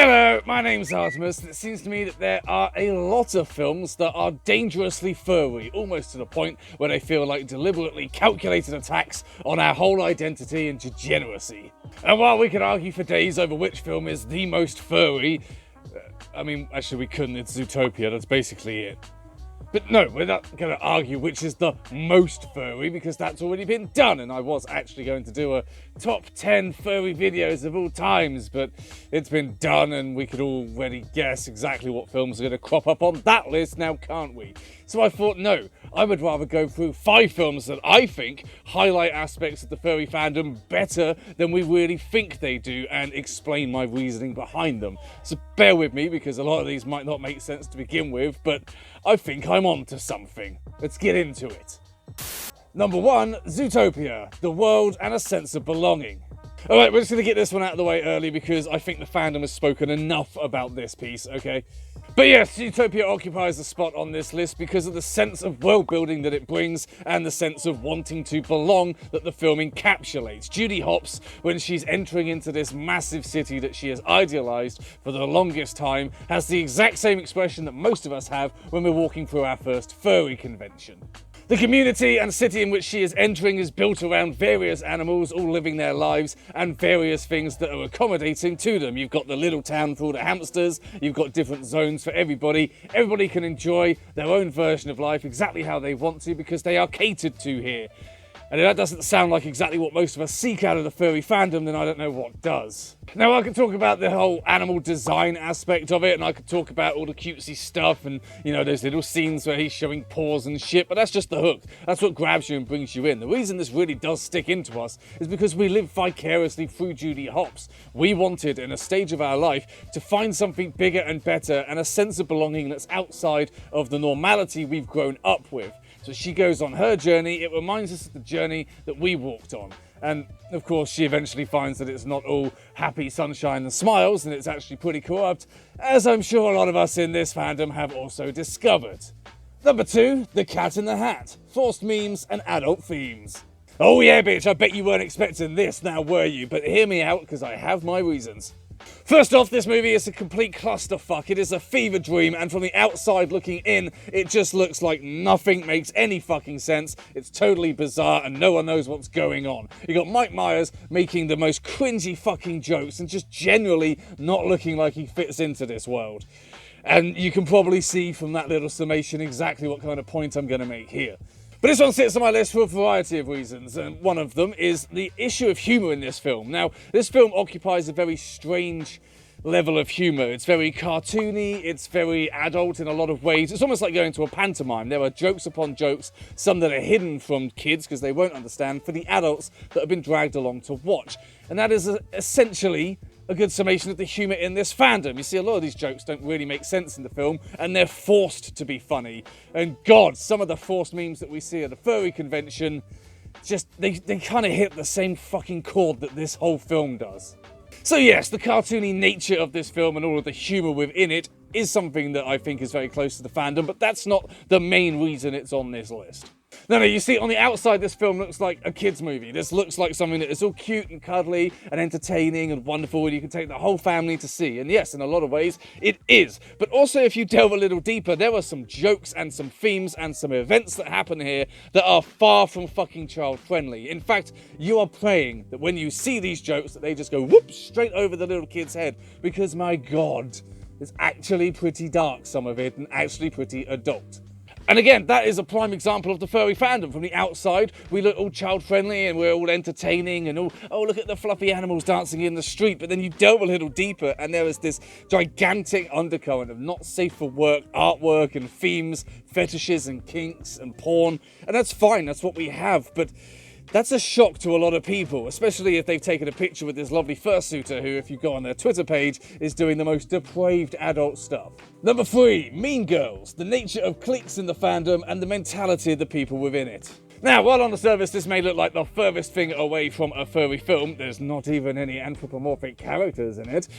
Hello, my name's Artemis, and it seems to me that there are a lot of films that are dangerously furry, almost to the point where they feel like deliberately calculated attacks on our whole identity and degeneracy. And while we could argue for days over which film is the most furry, actually we couldn't, it's Zootopia, that's basically it. But no, we're not going to argue which is the most furry, because that's already been done, and I was actually going to do a top 10 furry videos of all times, but it's been done, and we could already guess exactly what films are going to crop up on that list now, can't we? So I thought, no, I would rather go through 5 films that I think highlight aspects of the furry fandom better than we really think they do, and explain my reasoning behind them. So bear with me, because a lot of these might not make sense to begin with, but I think I'm on to something. Let's get into it. Number 1, Zootopia, the world and a sense of belonging. Alright, we're just going to get this one out of the way early because I think the fandom has spoken enough about this piece, okay? But yes, Zootopia occupies a spot on this list because of the sense of world building that it brings and the sense of wanting to belong that the film encapsulates. Judy Hopps, when she's entering into this massive city that she has idealized for the longest time, has the exact same expression that most of us have when we're walking through our first furry convention. The community and city in which she is entering is built around various animals all living their lives and various things that are accommodating to them. You've got the little town for all the hamsters, you've got different zones for everybody. Everybody can enjoy their own version of life exactly how they want to because they are catered to here. And if that doesn't sound like exactly what most of us seek out of the furry fandom, then I don't know what does. Now, I could talk about the whole animal design aspect of it, and I could talk about all the cutesy stuff and, you know, those little scenes where he's showing paws and shit, but that's just the hook. That's what grabs you and brings you in. The reason this really does stick into us is because we live vicariously through Judy Hopps. We wanted, in a stage of our life, to find something bigger and better and a sense of belonging that's outside of the normality we've grown up with. So she goes on her journey, it reminds us of the journey that we walked on. And of course she eventually finds that it's not all happy sunshine and smiles and it's actually pretty corrupt, as I'm sure a lot of us in this fandom have also discovered. Number 2, The Cat in the Hat, forced memes and adult themes. Oh yeah bitch, I bet you weren't expecting this now were you, but hear me out because I have my reasons. First off, this movie is a complete clusterfuck. It is a fever dream, and from the outside looking in, it just looks like nothing makes any fucking sense. It's totally bizarre, and no one knows what's going on. You got Mike Myers making the most cringy fucking jokes, and just generally not looking like he fits into this world. And you can probably see from that little summation exactly what kind of point I'm going to make here. But this one sits on my list for a variety of reasons, and one of them is the issue of humour in this film. Now, this film occupies a very strange level of humour. It's very cartoony, it's very adult in a lot of ways. It's almost like going to a pantomime. There are jokes upon jokes, some that are hidden from kids because they won't understand, for the adults that have been dragged along to watch. And that is essentially a good summation of the humour in this fandom. You see, a lot of these jokes don't really make sense in the film, and they're forced to be funny. And God, some of the forced memes that we see at the furry convention, just, they kind of hit the same fucking chord that this whole film does. So yes, the cartoony nature of this film and all of the humour within it is something that I think is very close to the fandom, but that's not the main reason it's on this list. No, you see, on the outside, this film looks like a kid's movie. This looks like something that is all cute and cuddly and entertaining and wonderful, and you can take the whole family to see. And yes, in a lot of ways, it is. But also, if you delve a little deeper, there are some jokes and some themes and some events that happen here that are far from fucking child-friendly. In fact, you are praying that when you see these jokes, that they just go whoop straight over the little kid's head, because my God, it's actually pretty dark, some of it, and actually pretty adult. And again, that is a prime example of the furry fandom. From the outside, we look all child-friendly and we're all entertaining and all, oh, look at the fluffy animals dancing in the street. But then you delve a little deeper and there is this gigantic undercurrent of not safe for work artwork and themes, fetishes and kinks and porn. And that's fine, that's what we have. But that's a shock to a lot of people, especially if they've taken a picture with this lovely fursuiter who, if you go on their Twitter page, is doing the most depraved adult stuff. Number 3, Mean Girls, the nature of cliques in the fandom and the mentality of the people within it. Now, while on the surface this may look like the furthest thing away from a furry film, there's not even any anthropomorphic characters in it,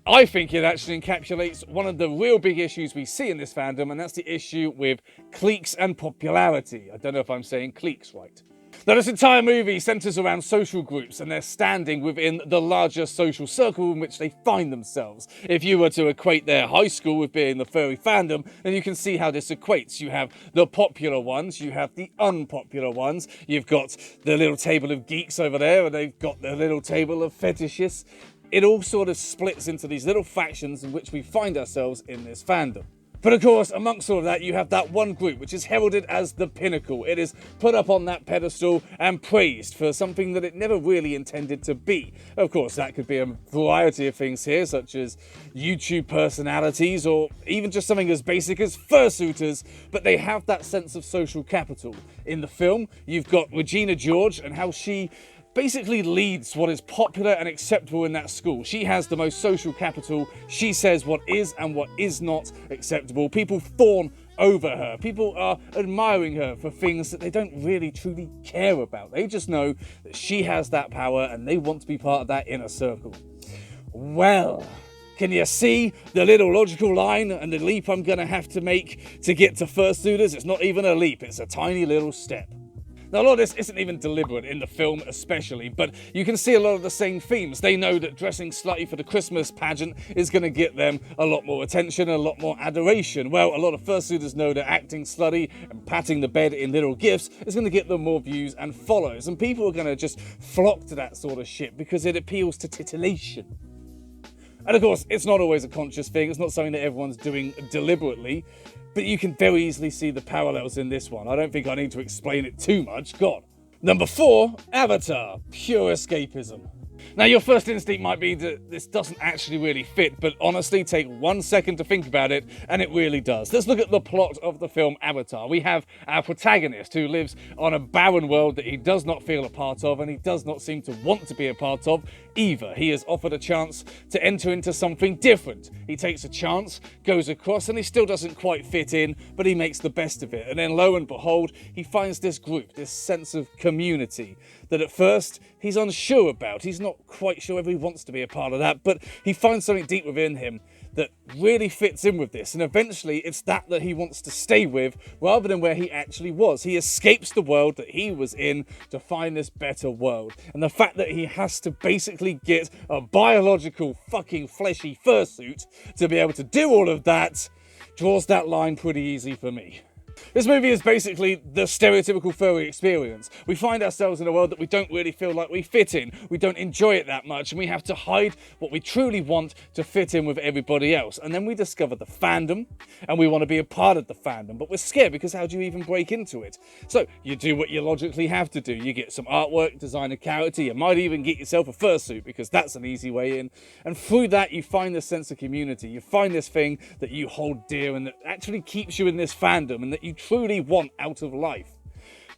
I think it actually encapsulates one of the real big issues we see in this fandom, and that's the issue with cliques and popularity. I don't know if I'm saying cliques right. Now, this entire movie centres around social groups and their standing within the larger social circle in which they find themselves. If you were to equate their high school with being the furry fandom, then you can see how this equates. You have the popular ones, you have the unpopular ones, you've got the little table of geeks over there, and they've got the little table of fetishists. It all sort of splits into these little factions in which we find ourselves in this fandom. But of course, amongst all of that, you have that one group which is heralded as the pinnacle. It is put up on that pedestal and praised for something that it never really intended to be. Of course, that could be a variety of things here, such as YouTube personalities, or even just something as basic as fursuiters, but they have that sense of social capital. In the film, you've got Regina George and how she basically leads what is popular and acceptable in that school. She has the most social capital. She says what is and what is not acceptable. People fawn over her. People are admiring her for things that they don't really truly care about. They just know that she has that power and they want to be part of that inner circle. Well, can you see the little logical line and the leap I'm going to have to make to get to fursuiters? It's not even a leap, it's a tiny little step. Now, a lot of this isn't even deliberate in the film especially, but you can see a lot of the same themes. They know that dressing slutty for the Christmas pageant is going to get them a lot more attention and a lot more adoration. Well, a lot of fursuiters know that acting slutty and patting the bed in little gifts is going to get them more views and follows. And people are going to just flock to that sort of shit because it appeals to titillation. And of course, it's not always a conscious thing. It's not something that everyone's doing deliberately. But you can very easily see the parallels in this one. I don't think I need to explain it too much. God. Number 4, Avatar. Pure escapism. Now, your first instinct might be that this doesn't actually really fit, but honestly, take 1 second to think about it, and it really does. Let's look at the plot of the film Avatar. We have our protagonist who lives on a barren world that he does not feel a part of, and he does not seem to want to be a part of either. He is offered a chance to enter into something different. He takes a chance, goes across, and he still doesn't quite fit in, but he makes the best of it. And then lo and behold, he finds this group, this sense of community that at first he's unsure about. He's not quite sure if he wants to be a part of that, but he finds something deep within him that really fits in with this, and eventually it's that he wants to stay with rather than where he actually was. He escapes the world that he was in to find this better world, and the fact that he has to basically get a biological fucking fleshy fursuit to be able to do all of that draws that line pretty easy for me. This movie is basically the stereotypical furry experience. We find ourselves in a world that we don't really feel like we fit in. We don't enjoy it that much, and we have to hide what we truly want to fit in with everybody else. And then we discover the fandom, and we want to be a part of the fandom, but we're scared because how do you even break into it? So you do what you logically have to do. You get some artwork, design a character, you might even get yourself a fursuit because that's an easy way in. And through that, you find this sense of community. You find this thing that you hold dear and that actually keeps you in this fandom and that you truly want out of life.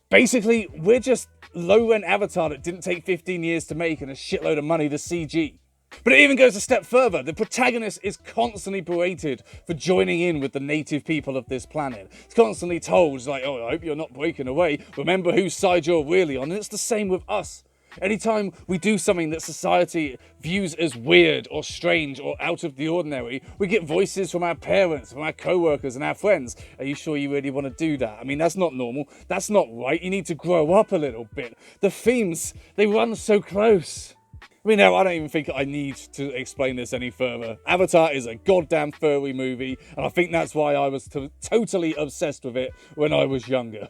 Basically, we're just low-rent Avatar that didn't take 15 years to make and a shitload of money to CG. But it even goes a step further. The protagonist is constantly berated for joining in with the native people of this planet. It's constantly told, like, oh, I hope you're not breaking away. Remember whose side you're really on. And it's the same with us. Anytime we do something that society views as weird or strange or out of the ordinary, we get voices from our parents, from our co-workers and our friends. Are you sure you really want to do that? I mean, that's not normal. That's not right. You need to grow up a little bit. The themes, they run so close. I mean, I don't even think I need to explain this any further. Avatar is a goddamn furry movie, and I think that's why I was totally obsessed with it when I was younger.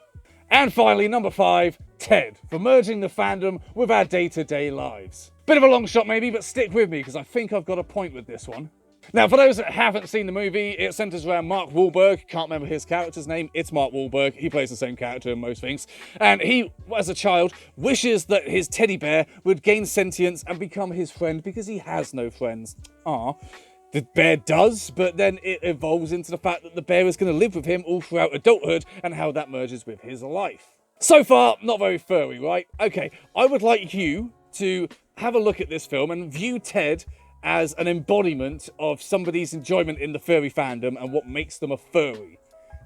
And finally, number 5, Ted, for merging the fandom with our day-to-day lives. Bit of a long shot maybe, but stick with me because I think I've got a point with this one. Now, for those that haven't seen the movie, it centers around Mark Wahlberg. Can't remember his character's name. It's Mark Wahlberg. He plays the same character in most things. And he, as a child, wishes that his teddy bear would gain sentience and become his friend because he has no friends. The bear does, but then it evolves into the fact that the bear is going to live with him all throughout adulthood and how that merges with his life. So far, not very furry, right? Okay, I would like you to have a look at this film and view Ted as an embodiment of somebody's enjoyment in the furry fandom and what makes them a furry.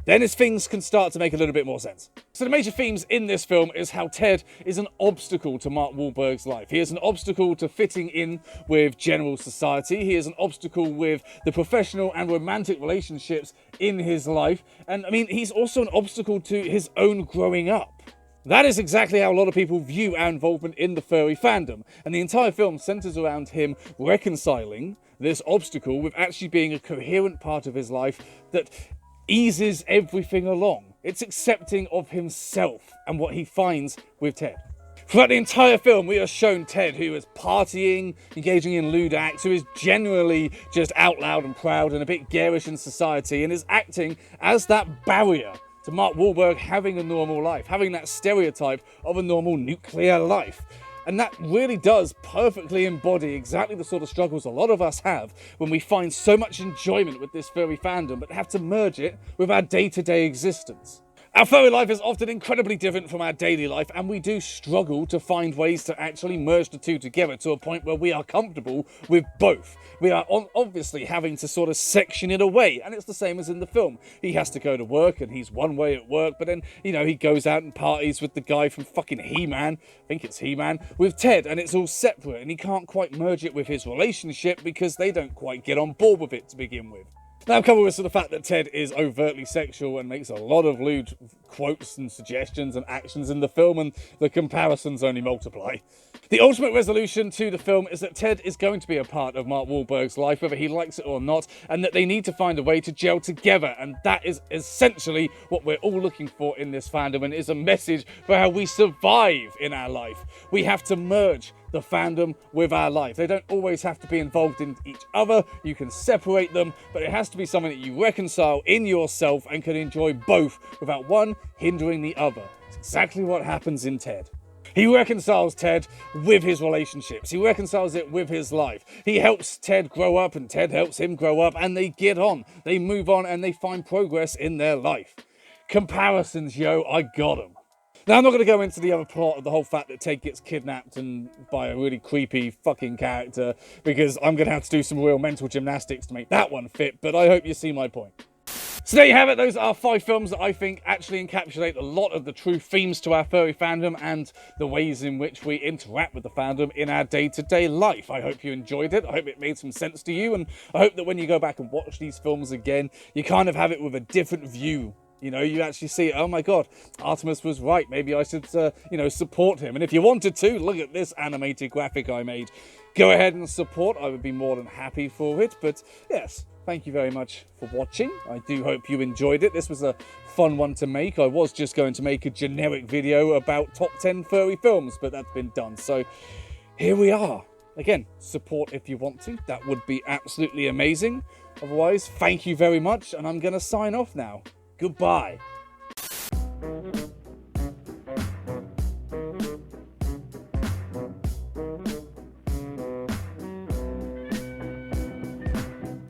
Then his things can start to make a little bit more sense. So the major themes in this film is how Ted is an obstacle to Mark Wahlberg's life. He is an obstacle to fitting in with general society. He is an obstacle with the professional and romantic relationships in his life. And I mean, he's also an obstacle to his own growing up. That is exactly how a lot of people view our involvement in the furry fandom, and the entire film centres around him reconciling this obstacle with actually being a coherent part of his life that eases everything along. It's accepting of himself and what he finds with Ted. Throughout the entire film, we are shown Ted, who is partying, engaging in lewd acts, who is generally just out loud and proud and a bit garish in society, and is acting as that barrier to Mark Wahlberg having a normal life, having that stereotype of a normal nuclear life. And that really does perfectly embody exactly the sort of struggles a lot of us have when we find so much enjoyment with this furry fandom, but have to merge it with our day-to-day existence. Our furry life is often incredibly different from our daily life, and we do struggle to find ways to actually merge the two together to a point where we are comfortable with both. We are obviously having to sort of section it away, and it's the same as in the film. He has to go to work, and he's one way at work, but then, you know, he goes out and parties with the guy from fucking He-Man, I think it's He-Man, with Ted, and it's all separate, and he can't quite merge it with his relationship because they don't quite get on board with it to begin with. Now, coupled with the fact that Ted is overtly sexual and makes a lot of lewd quotes and suggestions and actions in the film, and the comparisons only multiply. The ultimate resolution to the film is that Ted is going to be a part of Mark Wahlberg's life, whether he likes it or not, and that they need to find a way to gel together, and that is essentially what we're all looking for in this fandom, and is a message for how we survive in our life. We have to merge the fandom with our life. They don't always have to be involved in each other. You can separate them, but it has to be something that you reconcile in yourself and can enjoy both without one hindering the other. It's exactly what happens in Ted. He reconciles Ted with his relationships. He reconciles it with his life. He helps Ted grow up, and Ted helps him grow up, and they get on. They move on, and they find progress in their life. Comparisons, yo, I got them. Now, I'm not going to go into the other plot of the whole fact that Ted gets kidnapped and by a really creepy fucking character, because I'm going to have to do some real mental gymnastics to make that one fit, but I hope you see my point. So there you have it. Those are 5 films that I think actually encapsulate a lot of the true themes to our furry fandom and the ways in which we interact with the fandom in our day-to-day life. I hope you enjoyed it. I hope it made some sense to you, and I hope that when you go back and watch these films again, you kind of have it with a different view. You know, you actually see, oh my god, Artemis was right. Maybe I should, support him. And if you wanted to, look at this animated graphic I made. Go ahead and support. I would be more than happy for it. But yes, thank you very much for watching. I do hope you enjoyed it. This was a fun one to make. I was just going to make a generic video about top 10 furry films, but that's been done. So here we are. Again, support if you want to. That would be absolutely amazing. Otherwise, thank you very much. And I'm going to sign off now. Goodbye.